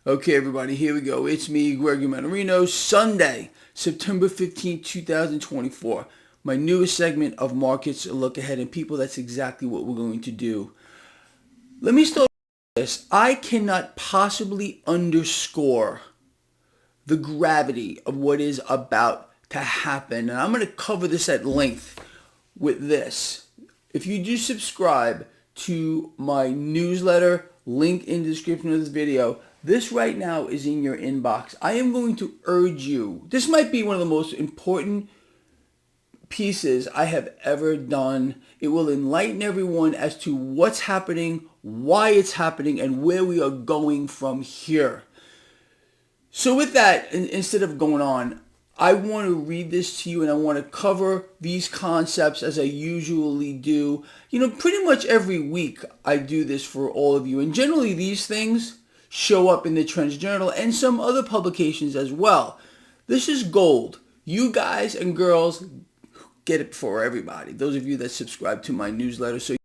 Okay, everybody, here we go. It's me, Gregory Mannarino, Sunday, September 15th, 2024. My newest segment of Markets a Look Ahead, and people, that's exactly what we're going to do. Let me start with this. I cannot possibly underscore the gravity of what is about to happen, and I'm going to cover this at length with this. If you do subscribe to my newsletter, link in the description of this video, this right now is in your inbox. I am going to urge you, this might be one of the most important pieces I have ever done. It will enlighten everyone as to what's happening, why it's happening, and where we are going from here. So with that, instead of going on, I want to read this to you, and I want to cover these concepts as I usually do. Pretty much every week I do this for all of you. And generally these things show up in the Trends Journal and some other publications as well. This is gold. You guys and girls get it for everybody. Those of you that subscribe to my newsletter. So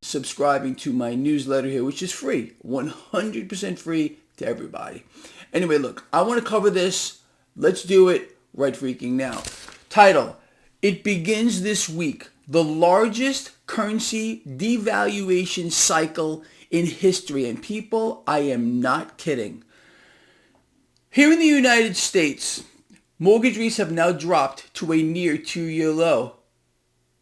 subscribing to my newsletter here, which is free, 100% free to everybody. Anyway, look, I want to cover this. Let's do it right freaking now. Title: It begins this week. The largest currency devaluation cycle in history. And people, I am not kidding. Here in the United States, mortgage rates have now dropped to a near 2-year low.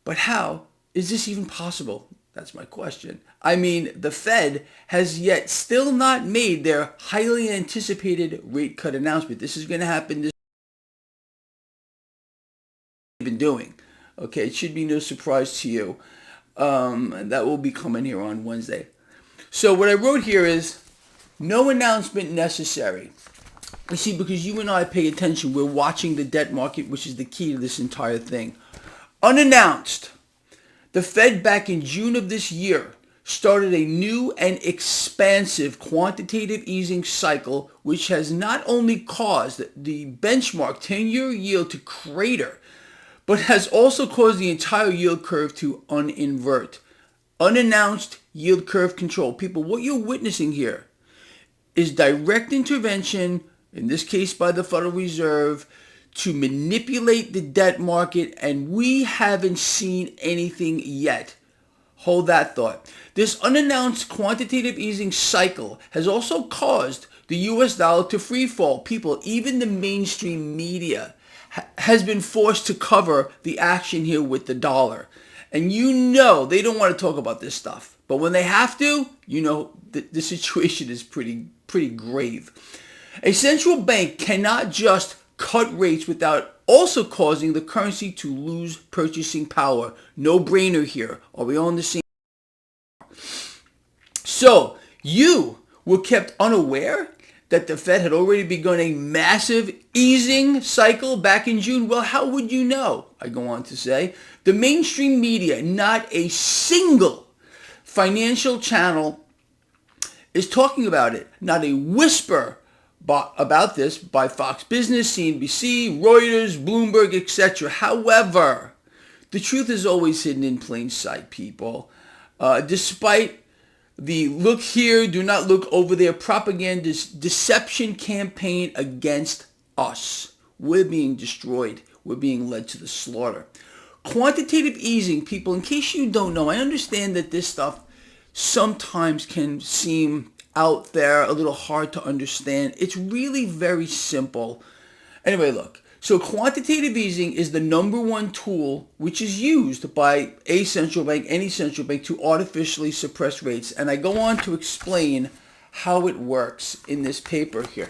But how is this even possible? That's my question. I mean, the Fed has yet still not made their highly anticipated rate cut announcement. This is going to happen. This they've been doing. Okay, it should be no surprise to you. That will be coming here on Wednesday. So what I wrote here is no announcement necessary. You see, because you and I pay attention, we're watching the debt market, which is the key to this entire thing. Unannounced. The Fed back in June of this year started a new and expansive quantitative easing cycle, which has not only caused the benchmark 10-year yield to crater, but has also caused the entire yield curve to uninvert. Unannounced yield curve control. People, what you're witnessing here is direct intervention, in this case by the Federal Reserve, to manipulate the debt market, and we haven't seen anything yet. Hold that thought. This unannounced quantitative easing cycle has also caused the US dollar to free fall. People, even the mainstream media has been forced to cover the action here with the dollar. And they don't want to talk about this stuff. But when they have to, the situation is pretty grave. A central bank cannot just cut rates without also causing the currency to lose purchasing power. No brainer here. Are we on the same? So you were kept unaware that the Fed had already begun a massive easing cycle back in June? Well, how would you know? I go on to say, the mainstream media, not a single financial channel is talking about it. Not a whisper about this by Fox Business, CNBC, Reuters, Bloomberg, etc. However, the truth is always hidden in plain sight, people. Despite the look here, do not look over there propagandist deception campaign against us. We're being destroyed. We're being led to the slaughter. Quantitative easing, people, in case you don't know, I understand that this stuff sometimes can seem out there, a little hard to understand. It's really very simple. Anyway, look. So quantitative easing is the number one tool which is used by a central bank, any central bank, to artificially suppress rates. And I go on to explain how it works in this paper here.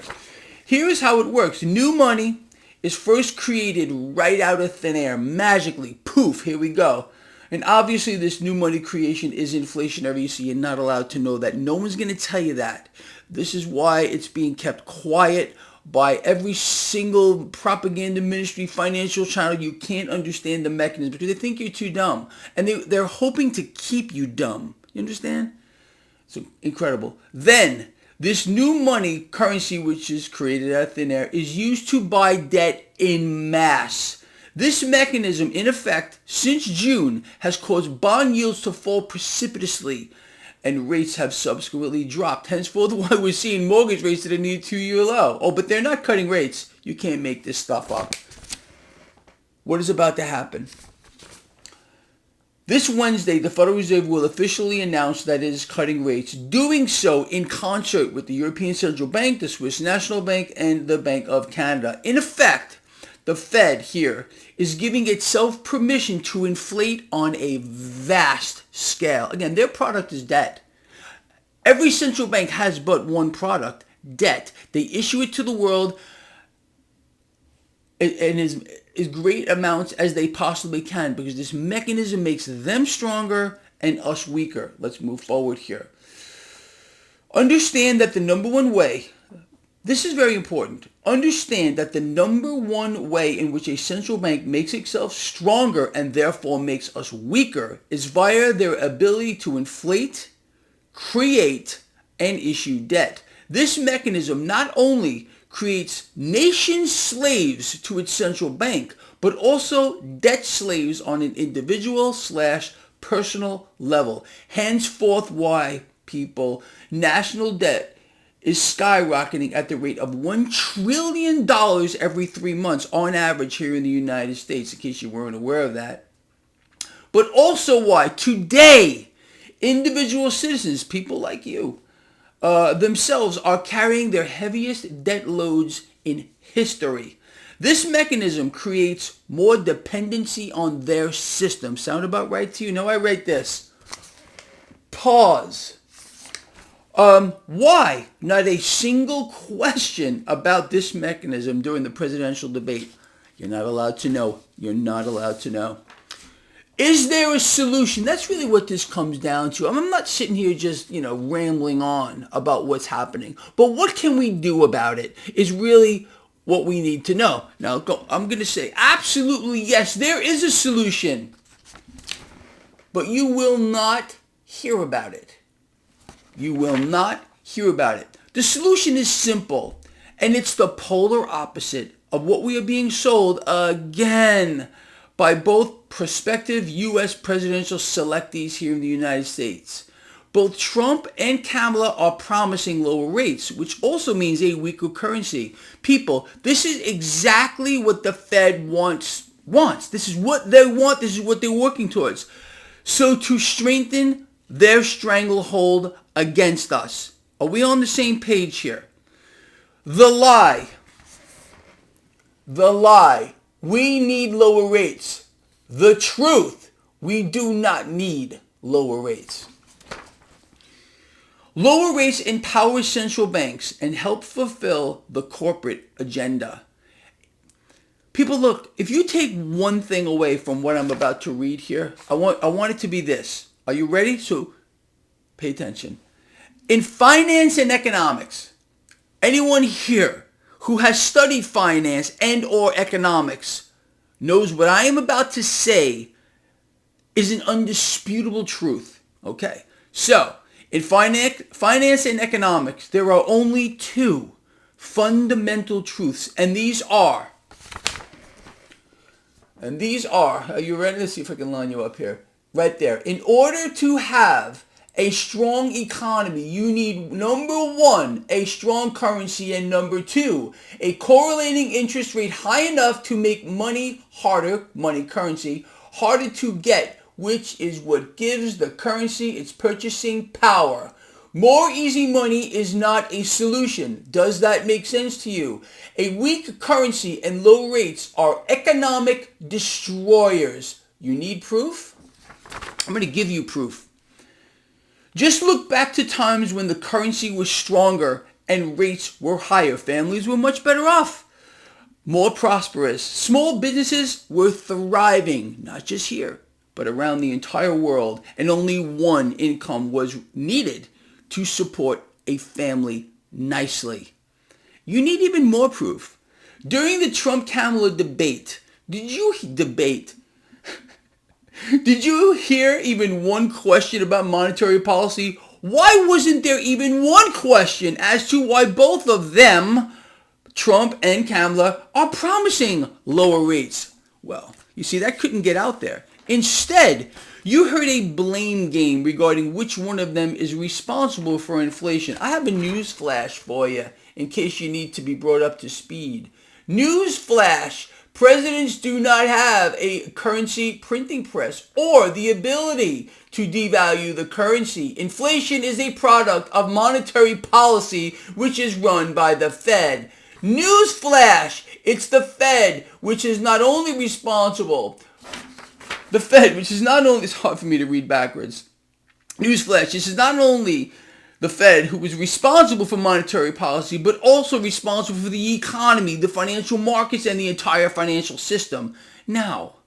Here is how it works. New money is first created right out of thin air, magically. Poof, here we go. And obviously this new money creation is inflationary, so you're not allowed to know that. No one's going to tell you that. This is why it's being kept quiet by every single propaganda ministry, financial channel. You can't understand the mechanism because they think you're too dumb. And they're hoping to keep you dumb. You understand? So incredible. Then this new money currency, which is created out of thin air, is used to buy debt in mass. This mechanism, in effect, since June, has caused bond yields to fall precipitously. and rates have subsequently dropped. Henceforth, why we're seeing mortgage rates at a near 2-year low. Oh, but they're not cutting rates. You can't make this stuff up. What is about to happen? This Wednesday, the Federal Reserve will officially announce that it is cutting rates, doing so in concert with the European Central Bank, the Swiss National Bank, and the Bank of Canada. In effect, the Fed here is giving itself permission to inflate on a vast scale. Again, their product is debt. Every central bank has but one product, debt. They issue it to the world in as great amounts as they possibly can, because this mechanism makes them stronger and us weaker. Let's move forward here. Understand that the number one way, this is very important. Understand that the number one way in which a central bank makes itself stronger and therefore makes us weaker is via their ability to inflate, create, and issue debt. This mechanism not only creates nation slaves to its central bank, but also debt slaves on an individual/personal level. Henceforth, why, people, national debt is skyrocketing at the rate of $1 trillion every 3 months on average here in the United States, in case you weren't aware of that. But also why today individual citizens, people like you, themselves are carrying their heaviest debt loads in history. This mechanism creates more dependency on their system. Sound about right to you? Now I write this. Pause. Why? Not a single question about this mechanism during the presidential debate. You're not allowed to know. You're not allowed to know. Is there a solution? That's really what this comes down to. I'm not sitting here just, rambling on about what's happening. But what can we do about it is really what we need to know. Now, I'm going to say absolutely yes, there is a solution. But you will not hear about it. You will not hear about it. The solution is simple, and it's the polar opposite of what we are being sold again by both prospective U.S. presidential selectees here in the United States. Both Trump and Kamala are promising lower rates, which also means a weaker currency. People, this is exactly what the Fed wants. This is what they want. This is what they're working towards. So to strengthen their stranglehold against us. Are we on the same page here? The lie. We need lower rates. The truth. We do not need lower rates. Lower rates empower central banks and help fulfill the corporate agenda. People, look, if you take one thing away from what I'm about to read here, I want it to be this. Are you ready? So pay attention. In finance and economics, anyone here who has studied finance and or economics knows what I am about to say is an undisputable truth. Okay, so in finance and economics, there are only two fundamental truths, and these are, are you ready? Let's see if I can line you up here. Right there. In order to have a strong economy, you need, number one, a strong currency, and number two, a correlating interest rate high enough to make currency, harder to get, which is what gives the currency its purchasing power. More easy money is not a solution. Does that make sense to you? A weak currency and low rates are economic destroyers. You need proof? I'm going to give you proof. Just look back to times when the currency was stronger and rates were higher. Families were much better off, more prosperous. Small businesses were thriving, not just here, but around the entire world. And only one income was needed to support a family nicely. You need even more proof. During the Trump-Kamala debate, did you hear even one question about monetary policy? Why wasn't there even one question as to why both of them, Trump and Kamala, are promising lower rates? Well, you see, that couldn't get out there. Instead, You heard a blame game regarding which one of them is responsible for inflation. I have a news flash for you in case you need to be brought up to speed. News flash. Presidents do not have a currency printing press or the ability to devalue the currency. Inflation is a product of monetary policy which is run by the Fed. Newsflash! It's the Fed which is not only responsible. The Fed, which is not only, it's hard for me to read backwards. Newsflash, this is not only the Fed who is responsible for monetary policy, but also responsible for the economy, the financial markets, and the entire financial system. Now,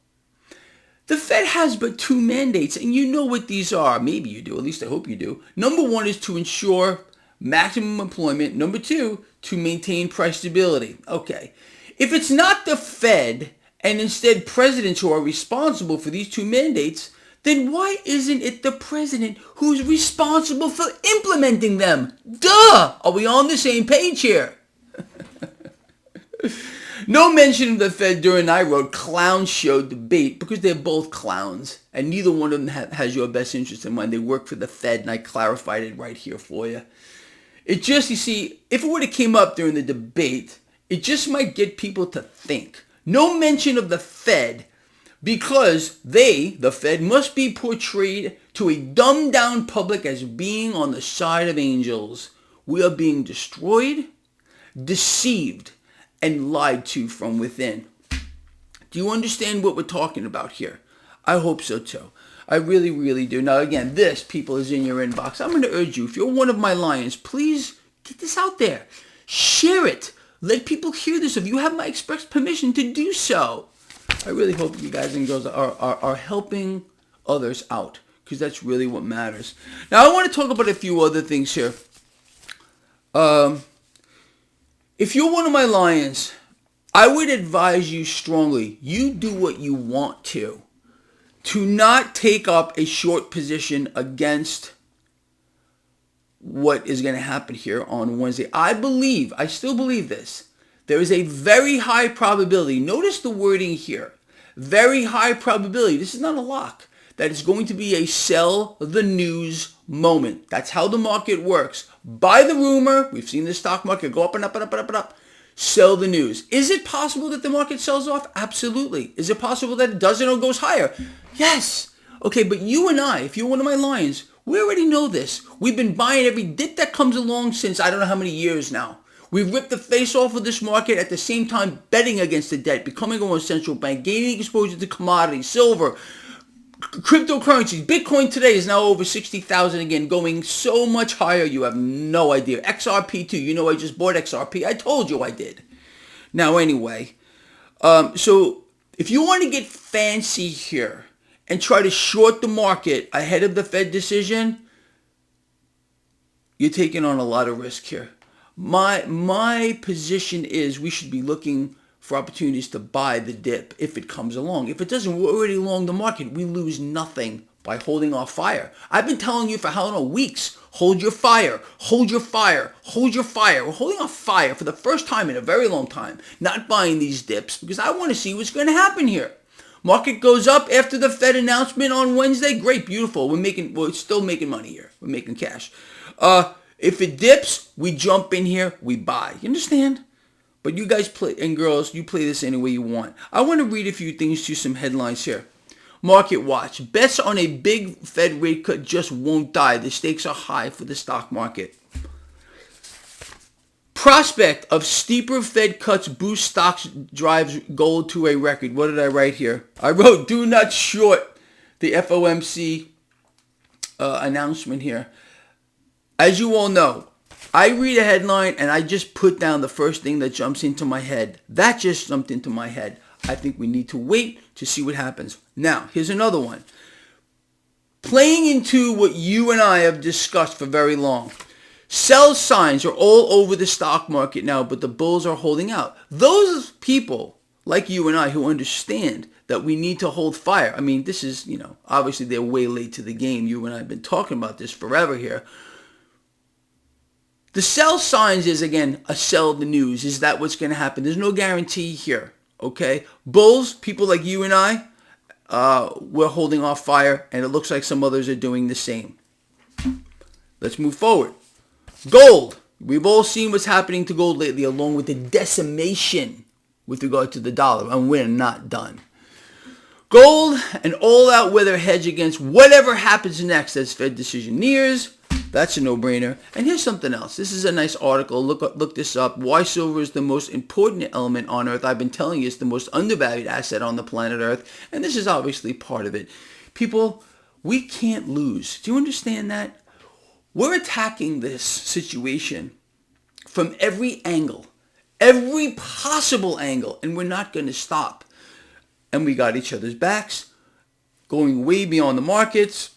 the Fed has but two mandates, and you know what these are. Maybe you do, at least I hope you do. Number one is to ensure maximum employment. Number two, to maintain price stability. Okay. If it's not the Fed and instead presidents who are responsible for these two mandates, then why isn't it the president who's responsible for implementing them? Duh! Are we on the same page here? No mention of the Fed during I wrote clown show debate because they're both clowns and neither one of them has your best interest in mind. They work for the Fed and I clarified it right here for you. It just, you see, if it would have came up during the debate, it just might get people to think. No mention of the Fed because they, the Fed, must be portrayed to a dumbed-down public as being on the side of angels. We are being destroyed, deceived, and lied to from within. Do you understand what we're talking about here? I hope so too. I really, really do. Now again, this, people, is in your inbox. I'm going to urge you, if you're one of my lions, please get this out there. Share it. Let people hear this. If you have my express permission to do so. I really hope you guys and girls are helping others out because that's really what matters. Now I want to talk about a few other things here. If you're one of my lions, I would advise you strongly, you do what you want to not take up a short position against what is going to happen here on Wednesday. I still believe this. There is a very high probability. Notice the wording here. Very high probability. This is not a lock. That it's going to be a sell the news moment. That's how the market works. Buy the rumor. We've seen the stock market go up and up and up and up and up. Sell the news. Is it possible that the market sells off? Absolutely. Is it possible that it doesn't or goes higher? Yes. Okay, but you and I, if you're one of my lions, we already know this. We've been buying every dip that comes along since I don't know how many years now. We've ripped the face off of this market at the same time betting against the debt, becoming a central bank, gaining exposure to commodities, silver, cryptocurrencies. Bitcoin today is now over 60,000 again, going so much higher you have no idea. XRP too. You know I just bought XRP. I told you I did. Now anyway, so if you want to get fancy here and try to short the market ahead of the Fed decision, you're taking on a lot of risk here. My position is we should be looking for opportunities to buy the dip if it comes along. If it doesn't, we're already long the market. We lose nothing by holding our fire. I've been telling you for how long? Weeks. Hold your fire. Hold your fire. Hold your fire. We're holding our fire for the first time in a very long time. Not buying these dips because I want to see what's going to happen here. Market goes up after the Fed announcement on Wednesday. Great, beautiful. We're still making money here. We're making cash. If it dips, we jump in here, we buy. You understand? But you guys play, and girls, you play this any way you want. I want to read a few things to some headlines here. Market watch. Bets on a big Fed rate cut just won't die. The stakes are high for the stock market. Prospect of steeper Fed cuts boost stocks drives gold to a record. What did I write here? I wrote, do not short the FOMC announcement here. As you all know, I read a headline and I just put down the first thing that jumps into my head. That just jumped into my head. I think we need to wait to see what happens. Now, here's another one. Playing into what you and I have discussed for very long. Sell signs are all over the stock market now, but the bulls are holding out. Those people like you and I who understand that we need to hold fire. I mean, this is, obviously they're way late to the game. You and I have been talking about this forever here. The sell signs is, again, a sell the news. Is that what's going to happen? There's no guarantee here, okay? Bulls, people like you and I, we're holding our fire, and it looks like some others are doing the same. Let's move forward. Gold. We've all seen what's happening to gold lately, along with the decimation with regard to the dollar, and we're not done. Gold, an all-out weather hedge against whatever happens next as Fed decision nears. That's a no-brainer. And here's something else. This is a nice article. Look this up. Why silver is the most important element on Earth. I've been telling you it's the most undervalued asset on the planet Earth. And this is obviously part of it. People, we can't lose. Do you understand that? We're attacking this situation from every angle. Every possible angle. And we're not going to stop. And we got each other's backs. Going way beyond the markets.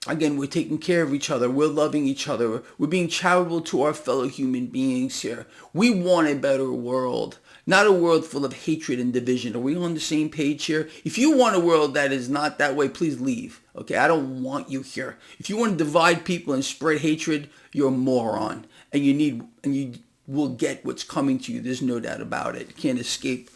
Again, we're taking care of each other. We're loving each other. We're being charitable to our fellow human beings here. We want a better world, not a world full of hatred and division. Are we on the same page here? If you want a world that is not that way, please leave. Okay, I don't want you here. If you want to divide people and spread hatred, you're a moron, and you will get what's coming to you. There's no doubt about it. You can't escape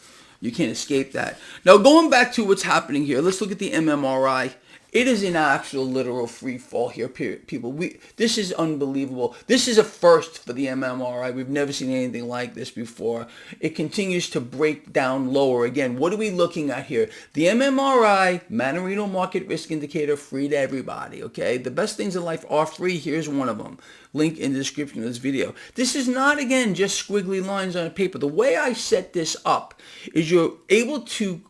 that. Now, going back to what's happening here, let's look at the MMRI. It is an actual literal free fall here, people. This is unbelievable. This is a first for the MMRI. We've never seen anything like this before. It continues to break down lower. Again, what are we looking at here? The MMRI, Mannarino Market Risk Indicator, free to everybody, okay? The best things in life are free. Here's one of them. Link in the description of this video. This is not, again, just squiggly lines on a paper. The way I set this up is you're able to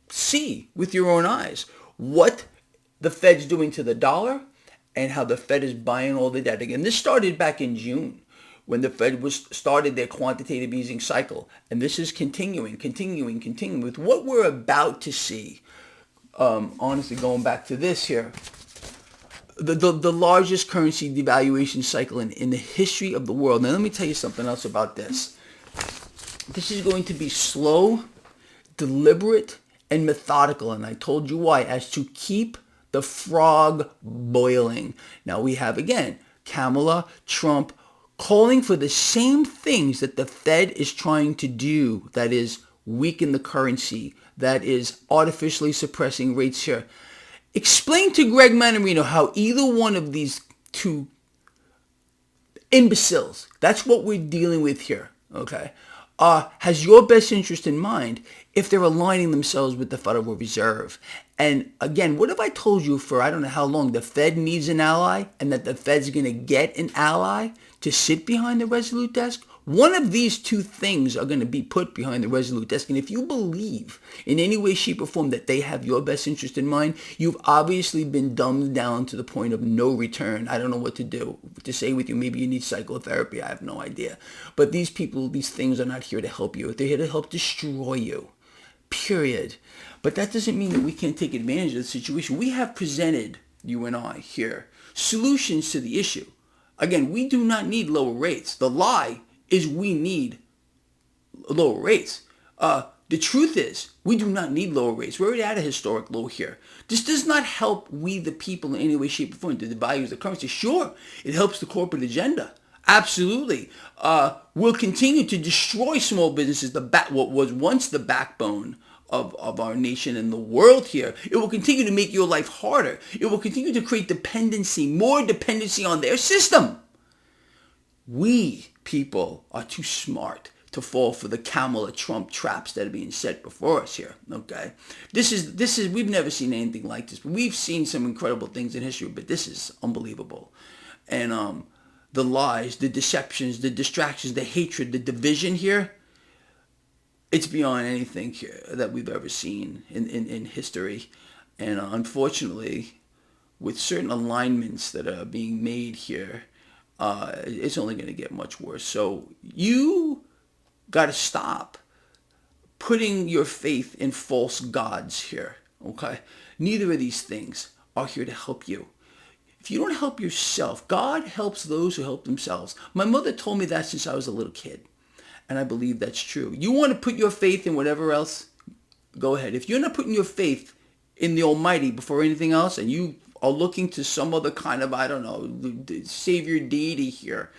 see with your own eyes what the Fed's doing to the dollar and how the Fed is buying all the debt. Again, this started back in June when the Fed started their quantitative easing cycle. And this is continuing with what we're about to see. Honestly, going back to this here, the largest currency devaluation cycle in the history of the world. Now, let me tell you something else about this. This is going to be slow, deliberate, and methodical. And I told you why, as to keep the frog boiling. Now we have, again, Kamala, Trump, calling for the same things that the Fed is trying to do. That is, weaken the currency. That is, artificially suppressing rates here. Explain to Greg Mannarino how either one of these two imbeciles, that's what we're dealing with here, okay, has your best interest in mind if they're aligning themselves with the Federal Reserve. And again, what have I told you for I don't know how long? The Fed needs an ally, and that the Fed's going to get an ally to sit behind the Resolute desk? One of these two things are going to be put behind the Resolute desk. And if you believe in any way, shape, or form that they have your best interest in mind, you've obviously been dumbed down to the point of no return. I don't know what to say with you. Maybe you need psychotherapy. I have no idea. But these people, these things are not here to help you. They're here to help destroy you. Period. But that doesn't mean that we can't take advantage of the situation. We have presented, you and I here, solutions to the issue. Again, we do not need lower rates. The lie is we need lower rates. The truth is, we do not need lower rates. We're already at a historic low here. This does not help we the people in any way, shape, or form to devalue the currency. Sure, it helps the corporate agenda. Absolutely. We'll continue to destroy small businesses, what was once the backbone of our nation and the world here. It will continue to make your life harder. It will continue to create more dependency on their system. We, people, are too smart to fall for the Kamala Trump traps that are being set before us here, okay? This is we've never seen anything like this. We've seen some incredible things in history, but this is unbelievable. And the lies, the deceptions, the distractions, the hatred, the division here, it's beyond anything here that we've ever seen in history. And unfortunately, with certain alignments that are being made here, it's only going to get much worse. So you got to stop putting your faith in false gods here, okay? Neither of these things are here to help you. If you don't help yourself, God helps those who help themselves. My mother told me that since I was a little kid, and I believe that's true. You want to put your faith in whatever else? Go ahead. If you're not putting your faith in the Almighty before anything else, and you are looking to some other kind of, I don't know, savior deity here,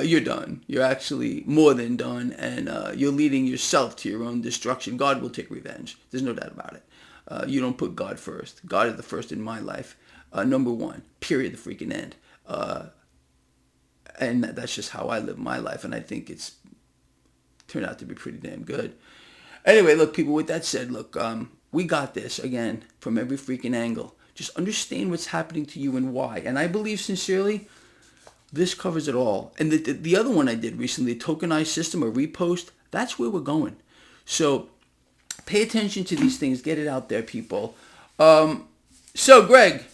you're done. You're actually more than done, and you're leading yourself to your own destruction. God will take revenge. There's no doubt about it. You don't put God first. God is the first in my life. Number one, period, the freaking end. And that's just how I live my life, and I think it's turned out to be pretty damn good. Anyway, look, people, with that said, look, we got this, again, from every freaking angle. Just understand what's happening to you and why. And I believe sincerely, this covers it all. And the other one I did recently, a tokenized system, a repost, that's where we're going. So pay attention to these things. Get it out there, people. So, Greg,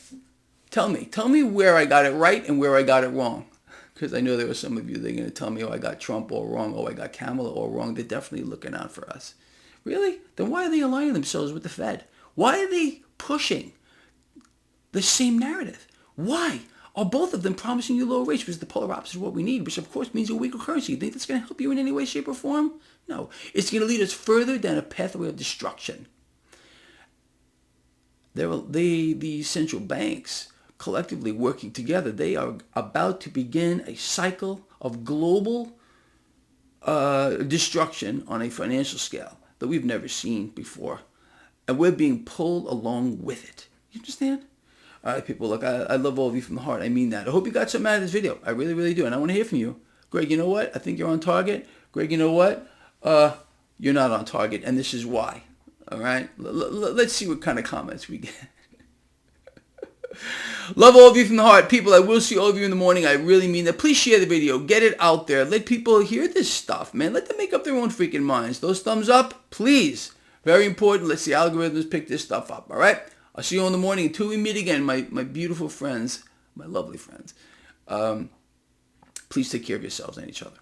tell me where I got it right and where I got it wrong. Because I know there are some of you that are going to tell me, oh, I got Trump all wrong, oh, I got Kamala all wrong. They're definitely looking out for us. Really? Then why are they aligning themselves with the Fed? Why are they pushing the same narrative? Why are both of them promising you lower rates, which is the polar opposite of what we need, which of course means a weaker currency? You think that's going to help you in any way, shape, or form? No. It's going to lead us further down a pathway of destruction. The central banks, collectively working together, they are about to begin a cycle of global destruction on a financial scale that we've never seen before. And we're being pulled along with it. You understand? All right, people, look, I love all of you from the heart. I mean that. I hope you got something out of this video. I really, really do. And I want to hear from you. Greg, you know what? I think you're on target. Greg, you know what? You're not on target, and this is why. All right? Let's see what kind of comments we get. Love all of you from the heart. People, I will see all of you in the morning. I really mean that. Please share the video. Get it out there. Let people hear this stuff, man. Let them make up their own freaking minds. Those thumbs up, please. Very important. Let's see algorithms pick this stuff up, all right? I'll see you in the morning until we meet again, my beautiful friends, my lovely friends. Please take care of yourselves and each other.